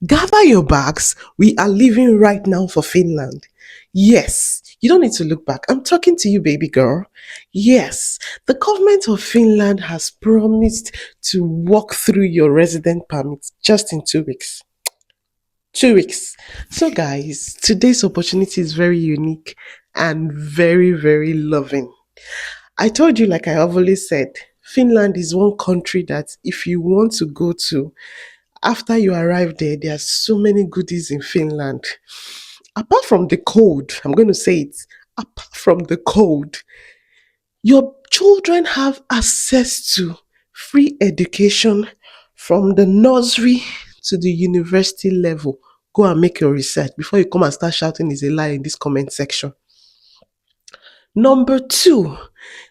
Gather your bags. We are leaving right now for Finland. Yes, you don't need to look back. I'm talking to you, baby girl. Yes, the government of Finland has promised to walk through your resident permit just in 2 weeks. 2 weeks. So, guys, today's opportunity is very unique and very, very loving. I told you, like I have always said, Finland is one country that if you want to go to, after you arrive there, there are so many goodies in Finland. Apart from the code, I'm going to say it, apart from the code, your children have access to free education from the nursery to the university level. Go and make your research before you come and start shouting is a lie in this comment section. Number two,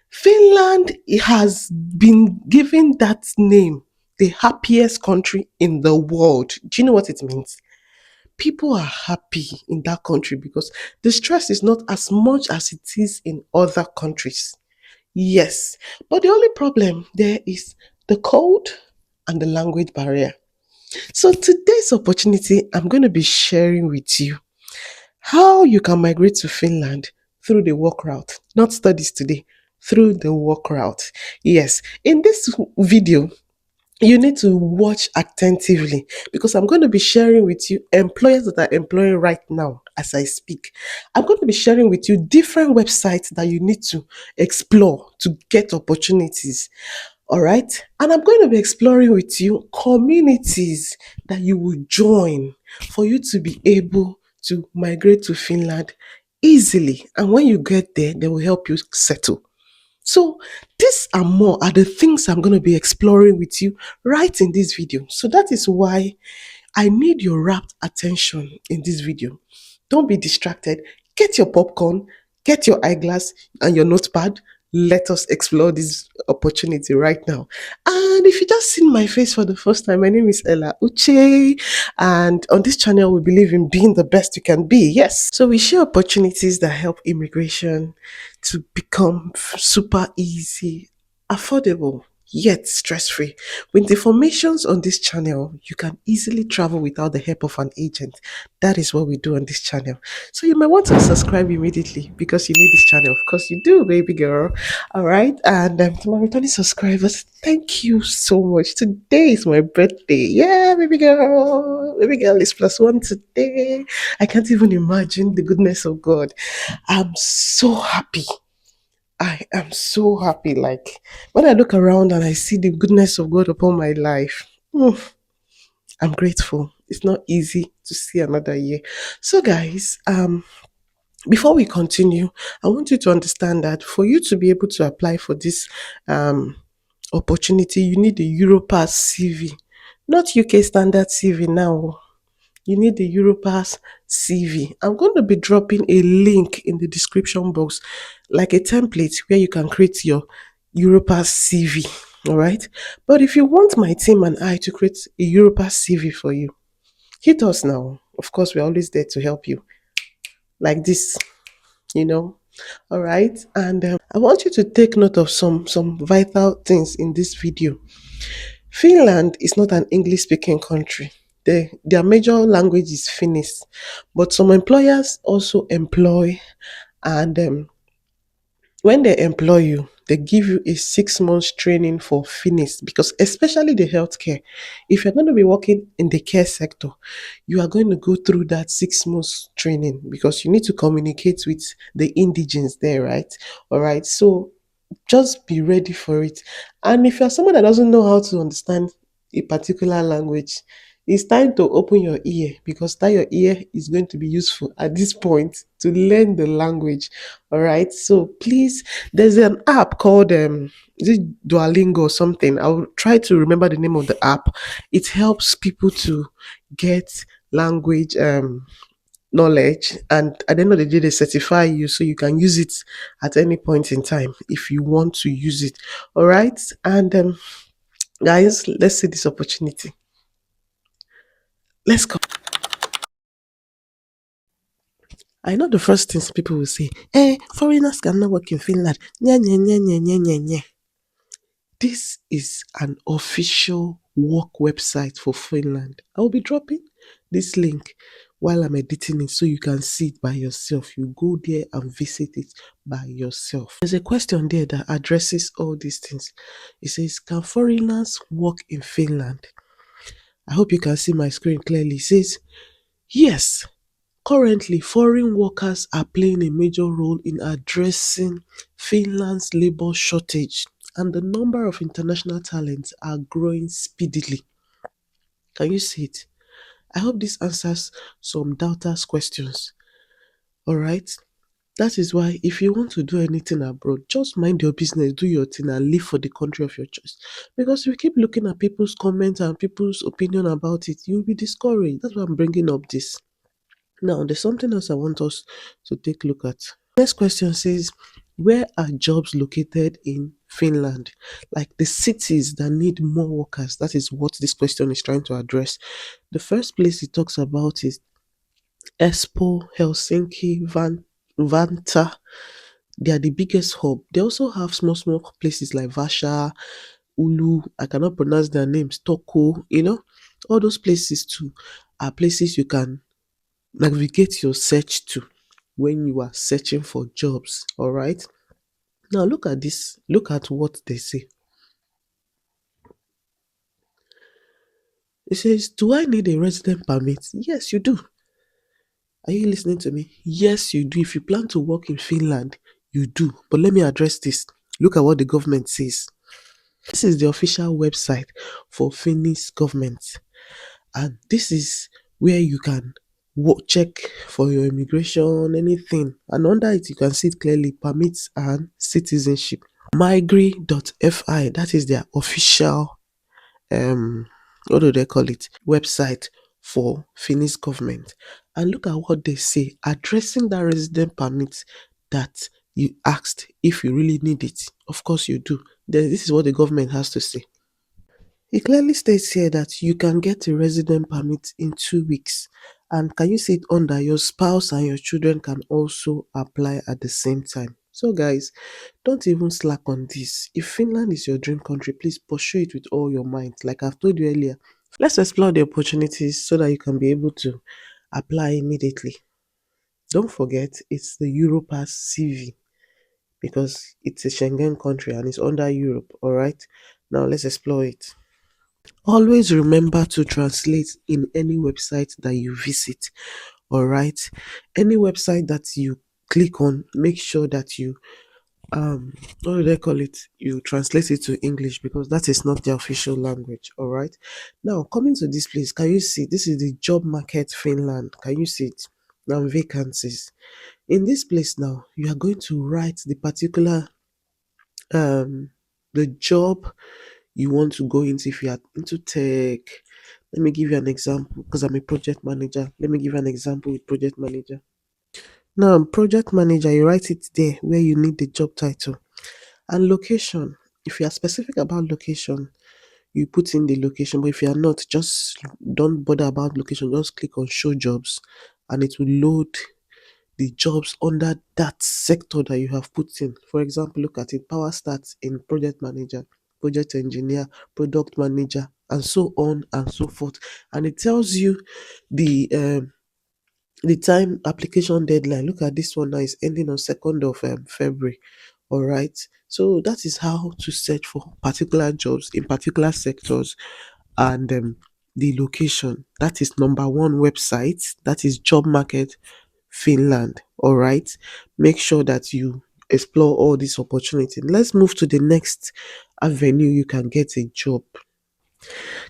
Finland has been given that name, the happiest country in the world. Do you know what it means? People are happy in that country because the stress is not as much as it is in other countries. Yes, but the only problem there is the code and the language barrier. So today's opportunity, I'm going to be sharing with you how you can migrate to Finland through the work route, not studies today, through the work route. Yes, in this video, you need to watch attentively because I'm going to be sharing with you employers that are employing right now as I speak. I'm going to be sharing with you different websites that you need to explore to get opportunities. All right. And I'm going to be exploring with you communities that you will join for you to be able to migrate to Finland easily. And when you get there, they will help you settle. So, this and more are the things I'm going to be exploring with you right in this video. So, that is why I need your rapt attention in this video. Don't be distracted. Get your popcorn, get your eyeglass and your notepad. Let us explore this opportunity right now. And if you just seen my face for the first time, my name is Ella Uche, and on this channel we believe in being the best you can be. Yes, so we share opportunities that help immigration to become super easy, affordable, yet stress-free. With informations on this channel, you can easily travel without the help of an agent. That is what we do on this channel. So you might want to subscribe immediately because you need this channel. Of course you do, baby girl. All right. And to my returning subscribers, thank you so much. Today is my birthday. Yeah, baby girl. Baby girl is +1 today. I can't even imagine the goodness of God. I'm so happy. I am so happy. Like when I look around and I see the goodness of God upon my life, I'm grateful. It's not easy to see another year. So, guys, before we continue, I want you to understand that for you to be able to apply for this um opportunity, you need the Europass CV, not UK standard CV now. You need the Europass CV. I'm going to be dropping a link in the description box, like a template where you can create your Europass CV. All right. But if you want my team and I to create a Europass CV for you, hit us now. Of course, we're always there to help you, like this, you know. All right. And I want you to take note of some vital things in this video. Finland is not an English speaking country. Their major language is Finnish, but some employers also employ, and when they employ you, they give you a 6 months training for Finnish because, especially the healthcare, if you're going to be working in the care sector, you are going to go through that 6 months training because you need to communicate with the indigens there, right? All right. So just be ready for it. And if you're someone that doesn't know how to understand a particular language, it's time to open your ear because that your ear is going to be useful at this point to learn the language. All right. So please, there's an app called is it Duolingo or something? I'll try to remember the name of the app. It helps people to get language knowledge, and at the end of the day they certify you so you can use it at any point in time if you want to use it. All right. And guys, let's see this opportunity. Let's go. I know the first things people will say, foreigners cannot work in Finland. Nya, nya, nya, nya, nya, nya, nya. This is an official work website for Finland. I will be dropping this link while I'm editing it so you can see it by yourself. You go there and visit it by yourself. There's a question there that addresses all these things. It says, can foreigners work in Finland? I hope you can see my screen clearly. It says, yes, currently foreign workers are playing a major role in addressing Finland's labor shortage, and the number of international talents are growing speedily. Can you see it? I hope this answers some doubters' questions. All right. That is why if you want to do anything abroad, just mind your business, do your thing, and live for the country of your choice. Because if you keep looking at people's comments and people's opinion about it, you'll be discouraged. That's why I'm bringing up this. Now, there's something else I want us to take a look at. Next question says, where are jobs located in Finland? Like the cities that need more workers. That is what this question is trying to address. The first place it talks about is Espoo, Helsinki, Vanta. They are the biggest hub. They also have small places like Vasha, Ulu. I cannot pronounce their names. Toko. All those places too are places you can navigate your search to when you are searching for jobs. All right. Now look at this. Look at what they say. It says, do I need a resident permit? Yes, you do. Are you listening to me? Yes, you do. If you plan to work in Finland, you do. But let me address this. Look at what the government says. This is the official website for Finnish government. And this is where you can check for your immigration, anything. And under it, you can see it clearly, permits and citizenship. Migrate.fi, that is their official um what do they call it, website for Finnish government. And look at what they say addressing that resident permit that you asked if you really need it. Of course you do. Then this is what the government has to say. It clearly states here that you can get a resident permit in 2 weeks. And can you see it under your spouse and your children can also apply at the same time? So, guys, don't even slack on this. If Finland is your dream country, please pursue it with all your might. Like I've told you earlier, let's explore the opportunities so that you can be able to apply immediately. Don't forget, it's the Europass CV because it's a Schengen country and it's under Europe. All right, now let's explore it. Always remember to translate in any website that you visit. All right, any website that you click on, make sure that you what do they call it, you translate it to English because that is not the official language. All right, now coming to this place, can you see this is the job market Finland? Can you see it? Now vacancies in this place. Now you are going to write the particular the job you want to go into. If you are into tech, let me give you an example because I'm a project manager. Let me give you an example with project manager. Now, project manager, you write it there where you need the job title. And location, if you are specific about location, you put in the location. But if you are not, just don't bother about location. Just click on show jobs and it will load the jobs under that sector that you have put in. For example, look at it, power stats in project manager, project engineer, product manager, and so on and so forth. And it tells you the time application deadline. Look at this one now, is ending on 2nd of February. All right. So that is how to search for particular jobs in particular sectors and the location. That is number one website. That is Job Market Finland. All right. Make sure that you explore all these opportunities. Let's move to the next avenue you can get a job.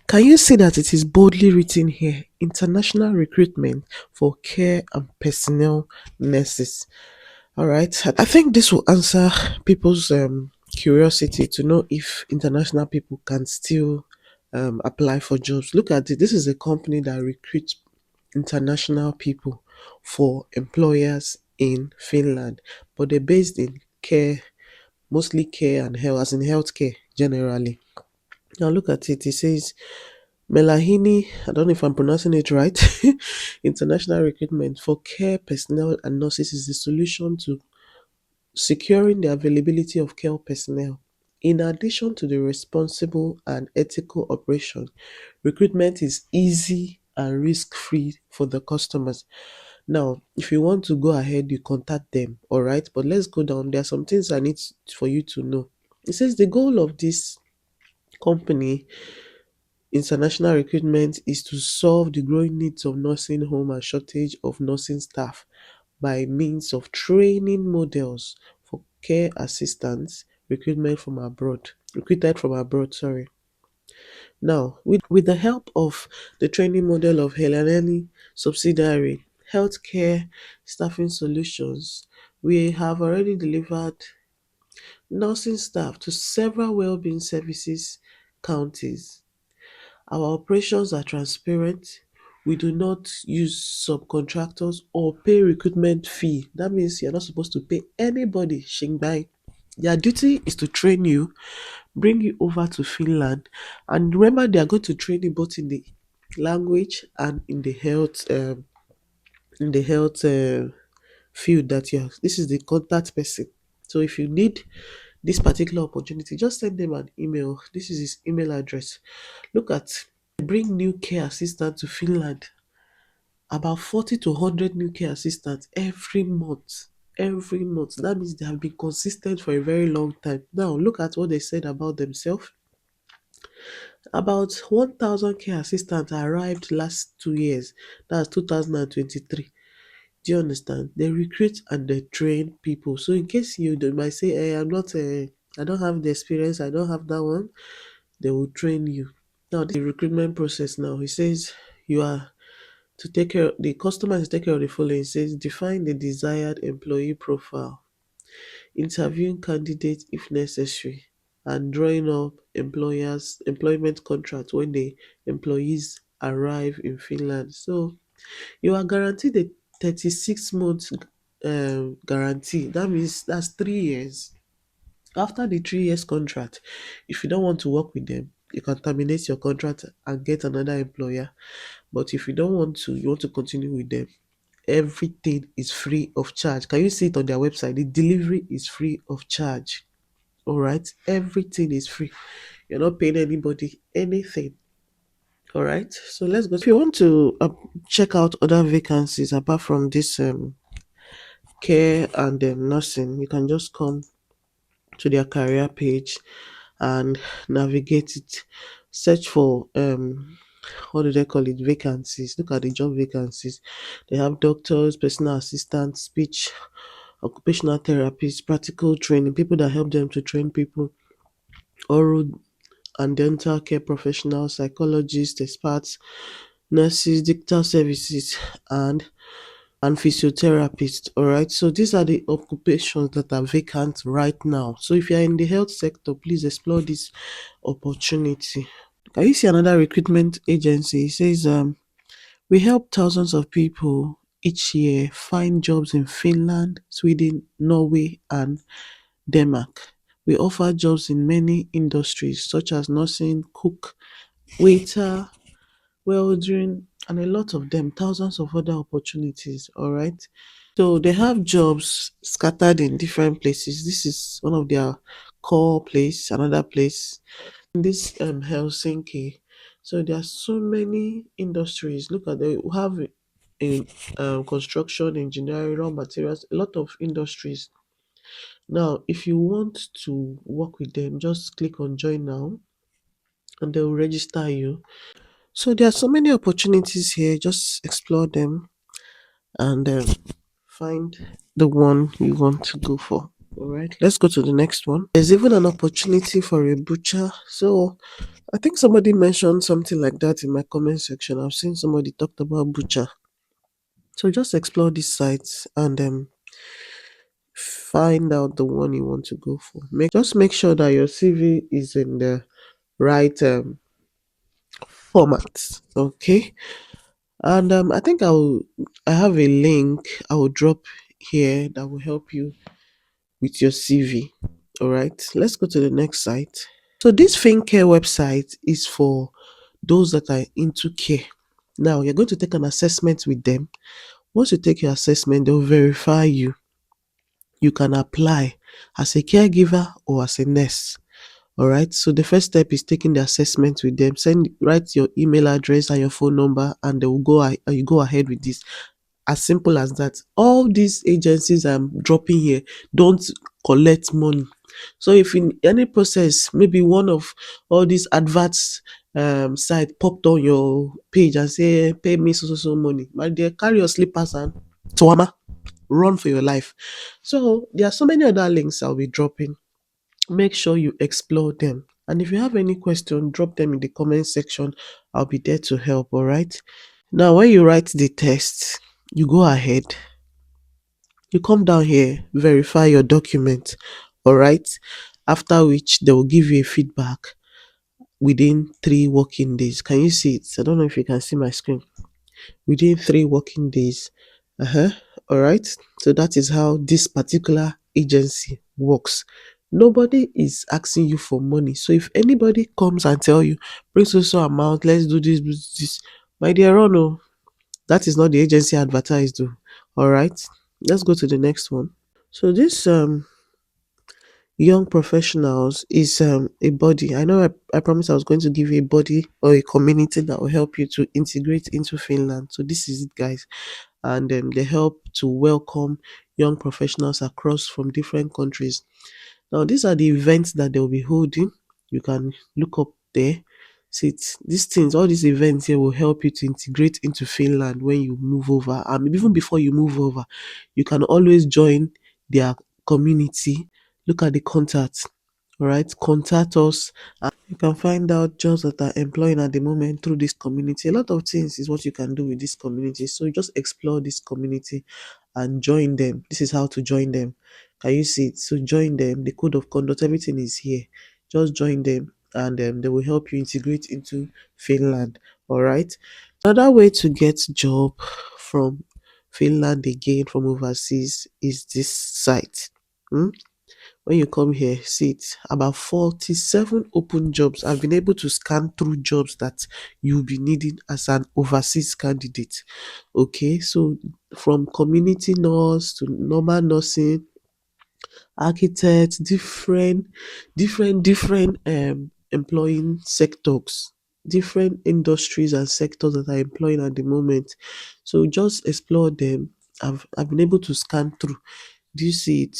Can you see that it is boldly written here? International recruitment for care and personnel nurses. All right. I think this will answer people's curiosity to know if international people can still apply for jobs. Look at it. This is a company that recruits international people for employers in Finland, but they're based in care, mostly care and health, as in healthcare generally. Now look at it. It says Melahini, I don't know if I'm pronouncing it right. International recruitment for care personnel and nurses is the solution to securing the availability of care personnel. In addition to the responsible and ethical operation, recruitment is easy and risk-free for the customers. Now, if you want to go ahead, you contact them, all right? But let's go down. There are some things I need for you to know. It says the goal of this company, international recruitment, is to solve the growing needs of nursing home and shortage of nursing staff by means of training models for care assistants recruited from abroad, sorry. Now, with the help of the training model of Helene subsidiary, Healthcare Staffing Solutions, we have already delivered nursing staff to several well-being services counties. Our operations are transparent. We do not use subcontractors or pay recruitment fee. That means you're not supposed to pay anybody shingbai. Their duty is to train you, bring you over to Finland, and remember they are going to train you both in the language and in the health field that you are. This is the contact person. So if you need this particular opportunity, just send them an email. This is his email address. Look at bring new care assistant to Finland. About 40 to 100 new care assistants every month. Every month. That means they have been consistent for a very long time. Now look at what they said about themselves. About 1,000 care assistants arrived last 2 years. That's 2023. Do you understand? They recruit and they train people. So in case they might say, hey, I don't have the experience, I don't have that one, they will train you. Now the recruitment process now, he says you are to take care the customer is to take care of the following. It says define the desired employee profile, interviewing candidates if necessary, and drawing up employment contract when the employees arrive in Finland. So you are guaranteed a 36 months guarantee. That means that's 3 years. After the 3 years contract, if you don't want to work with them, you can terminate your contract and get another employer. But if you don't want to, you want to continue with them, everything is free of charge. Can you see it on their website? The delivery is free of charge. All right, everything is free. You're not paying anybody anything. All right, so let's go. If you want to check out other vacancies apart from this care and nursing, you can just come to their career page and navigate it. Search for what do they call it, vacancies. Look at the job vacancies. They have doctors, personal assistants, speech occupational therapists, practical training, people that help them to train people, oral and dental care professionals, psychologists, experts, nurses, digital services, and physiotherapists. All right, so these are the occupations that are vacant right now. So if you're in the health sector, please explore this opportunity. Can you see another recruitment agency? It says we help thousands of people each year find jobs in Finland, Sweden, Norway, and Denmark. We offer jobs in many industries such as nursing, cook, waiter, welding, and a lot of them, thousands of other opportunities. All right. So they have jobs scattered in different places. This is one of their core place, another place. This Helsinki. So there are so many industries. Look at they have in construction, engineering, raw materials, a lot of industries. Now, if you want to work with them, just click on join now and they will register you. So there are so many opportunities here. Just explore them and find the one you want to go for. All right, let's go to the next one. There's even an opportunity for a butcher. So I think somebody mentioned something like that in my comment section. I've seen somebody talked about butcher. So just explore these sites and find out the one you want to go for. Make sure that your CV is in the right format. Okay. And I have a link I will drop here that will help you with your CV. All right. Let's go to the next site. So this FinCare website is for those that are into care. Now you're going to take an assessment with them. Once you take your assessment, they'll verify you. You can apply as a caregiver or as a nurse. All right. So the first step is taking the assessment with them. Write your email address and your phone number, and they will you go ahead with this. As simple as that. All these agencies I'm dropping here don't collect money. So if in any process, maybe one of all these adverts site popped on your page and say pay me so money, my dear, carry your slippers and Tuama, run for your life. So there are so many other links I'll be dropping. Make sure you explore them. And if you have any question, drop them in the comment section. I'll be there to help, all right? Now, when you write the test, you go ahead, you come down here, verify your document, all right? After which, they will give you a feedback within 3 working days. Can you see it? I don't know if you can see my screen. Within 3 working days. Uh-huh. All right. So that is how this particular agency works. Nobody is asking you for money. So if anybody comes and tell you, bring so amount, let's do this, my dear, oh no, that is not the agency advertised. Though. All right. Let's go to the next one. So this young professionals is a body. I know I promised I was going to give you a body or a community that will help you to integrate into Finland. So this is it, guys. And they help to welcome young professionals across from different countries. Now, these are the events that they'll be holding. You can look up there. See it. These things, all these events here will help you to integrate into Finland when you move over. Even before you move over, you can always join their community. Look at the contacts. All right, contact us. You can find out jobs that are employing at the moment through this community. A lot of things is what you can do with this community. So you just explore this community and join them. This is how to join them. Can you see it? So join them. The code of conduct, everything is here. Just join them and they will help you integrate into Finland. All right. Another way to get job from Finland again from overseas is this site. Hmm? When you come here, see it, about 47 open jobs. I've been able to scan through jobs that you'll be needing as an overseas candidate. Okay, so from community nurse to normal nursing, architects, different employing sectors, different industries and sectors that are employing at the moment. So just explore them. I've been able to scan through. Do you see it?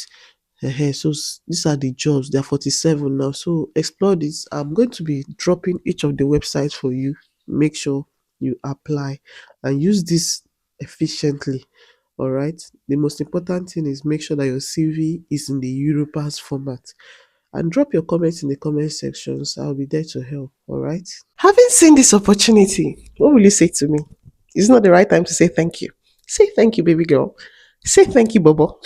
So these are the jobs. There are 47 now. So explore this. I'm going to be dropping each of the websites for you. Make sure you apply and use this efficiently. All right. The most important thing is make sure that your CV is in the Europass format. And drop your comments in the comment sections. I'll be there to help. All right. Having seen this opportunity, what will you say to me? It's not the right time to say thank you. Say thank you, baby girl. Say thank you, Bobo.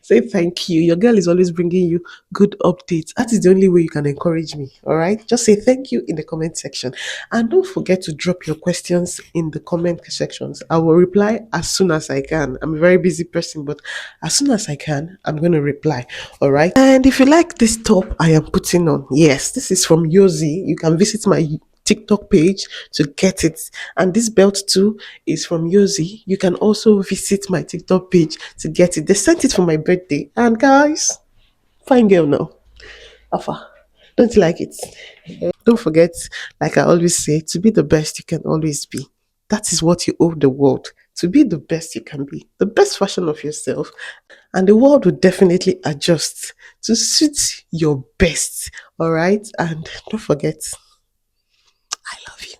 Say thank you. Your girl is always bringing you good updates. That is the only way you can encourage me. All right. Just say thank you in the comment section. And don't forget to drop your questions in the comment sections. I will reply as soon as I can. I'm a very busy person, but as soon as I can, I'm going to reply. All right. And if you like this top I am putting on, yes, this is from Yozi. You can visit my TikTok page to get it. And this belt too is from Yozi. You can also visit my TikTok page to get it. They sent it for my birthday. And guys, fine girl now. Alpha. Don't you like it? Don't forget, like I always say, to be the best you can always be. That is what you owe the world. To be the best you can be, the best version of yourself, and the world will definitely adjust to suit your best. All right, and don't forget, I love you.